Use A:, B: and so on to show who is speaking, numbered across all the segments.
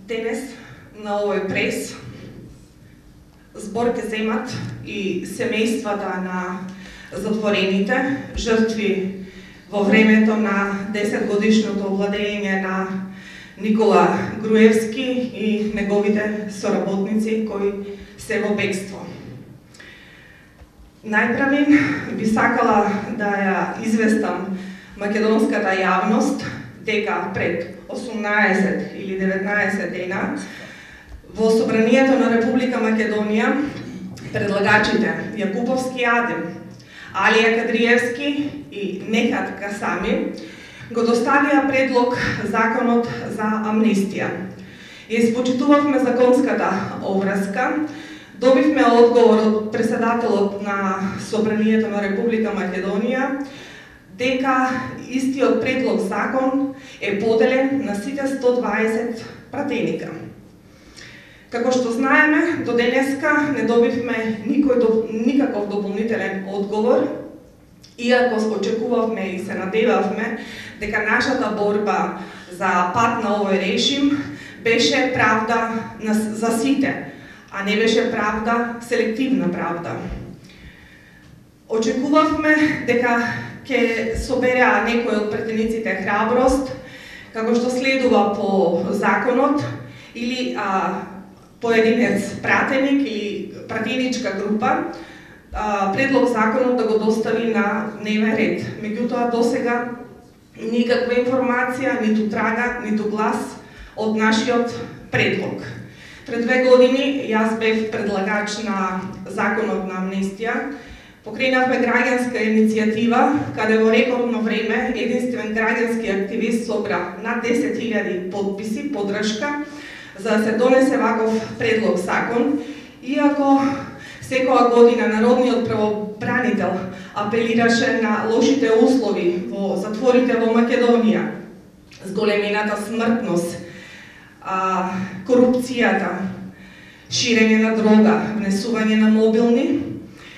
A: Денес на овој прес збор ќе земат и семејствата на затворените жртви во времето на 10-годишното владење на Никола Груевски и неговите соработници кои се во бегство. Најпрвин би сакала да ја известам македонската јавност дека пред 18 или 19 дена во Собранието на Република Македонија предлагачите Јакуповски Адем, Алија Кадриевски и Нехат Касами го доставија предлог законот за амнистија. Ја испочитувавме законската обврска, добивме одговор од председателот на Собранието на Република Македонија дека истиот предлог закон е поделен на сите 120 пратеника. Како што знаеме, до денеска не добивме никаков дополнителен одговор, иако очекувавме и се надевавме дека нашата борба за пат на овој режим беше правда за сите, а не беше правда, селективна правда. Очекувавме дека ќе собереа некој од пратениците храброст, како што следува по законот, или поединец пратеник или пратеничка група, предлог законот да го достави на дневен ред. Меѓутоа, досега никаква информација, ниту трага, ниту глас од нашиот предлог. Пред 2 години јас бев предлагач на законот на амнестија. Покренавме граѓанска иницијатива, каде во рекордно време единствен граѓански активист собра над 10.000 подписи, поддршка, за да се донесе ваков предлог закон, иако секоја година народниот правобранител апелираше на лошите услови во затворите во Македонија, зголемената смртност, корупцијата, ширење на дрога, внесување на мобилни,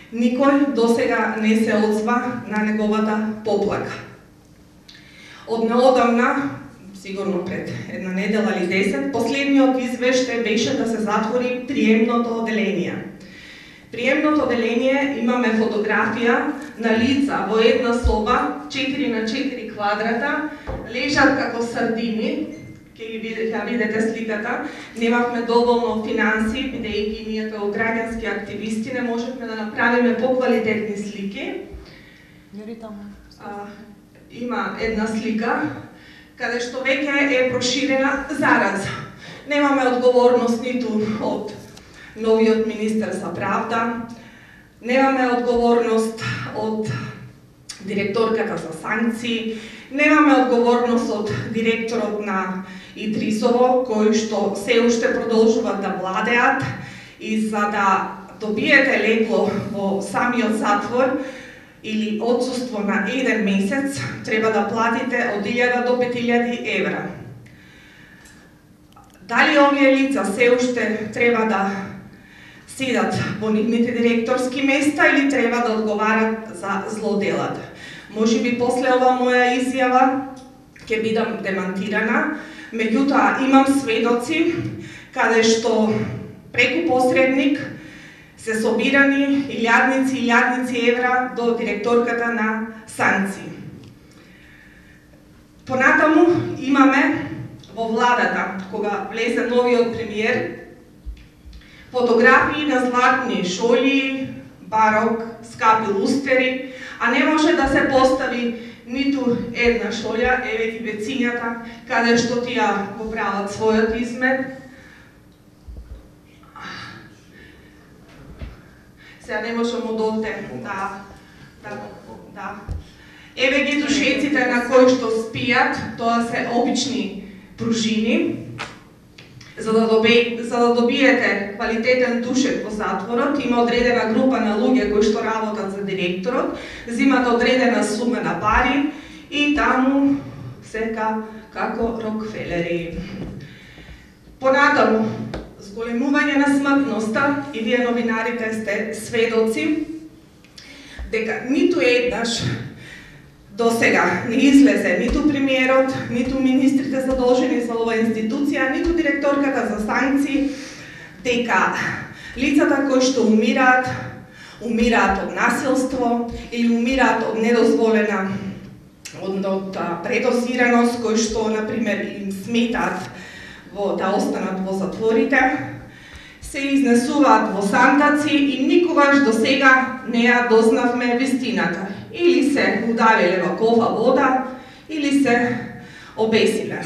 A: никој досега не се одзва на неговата поплака. Од неодамна, сигурно пред една недела или 10, последниот извештај беше да се затвори приемното оделение. Приемното оделение имаме фотографија на лица во една соба, 4 на 4 квадрата, лежат како сардини. Ќе видите сликата. Немавме доволно финанси, бидејќи ние како граѓански активисти не можевме да направиме поквалитетни слики. Има една слика каде што веќе е проширена зараза. Немаме одговорност ниту од новиот министер за правда, немаме одговорност од директорката за санкции, немаме одговорност од директорот на Идрисово, кој што се уште продолжуваат да владеат, и за да добиете лекло во самиот затвор или отсуство на 1 месец, треба да платите од 1000 до 5000 евра. Дали овие лица се уште треба да седат во нивните директорски места или треба да одговарат за злоделата? Можеби после ова моја изјава ќе бидам демантирана, меѓутоа имам сведоци каде што преку посредник се собирани илјадници евра до директорката на санкции. Понатаму имаме во владата, кога влезе новиот премиер, фотографии на златни шолји, барок, скапи лустери, а не може да се постави ниту една шолја, еве ги бецињата, каде што тие го прават својот измет. Сега не можам одовде да. Еве ги душеците на кои што спијат, тоа се обични пружини. За да добиете квалитетен душек во затворот, има одредена група на луѓе кои што работат за директорот, зимат одредена сума на пари и таму сека како Рокфелери. Понатаму, зголемување на смртноста, и вие новинарите сте сведоци дека ниту еднаш До сега не излезе ниту премиерот, ниту министрите задолжени за оваа институција, ниту директорката за санкции, дека лицата кои што умираат од насилство или умираат од недозволена од предозираност, кои што, например, им сметаат да останат во затворите, се изнесуваат во сандаци и никогаш до сега не ја дознавме вистината. Или се удавиле во кофа вода, или се обесиле.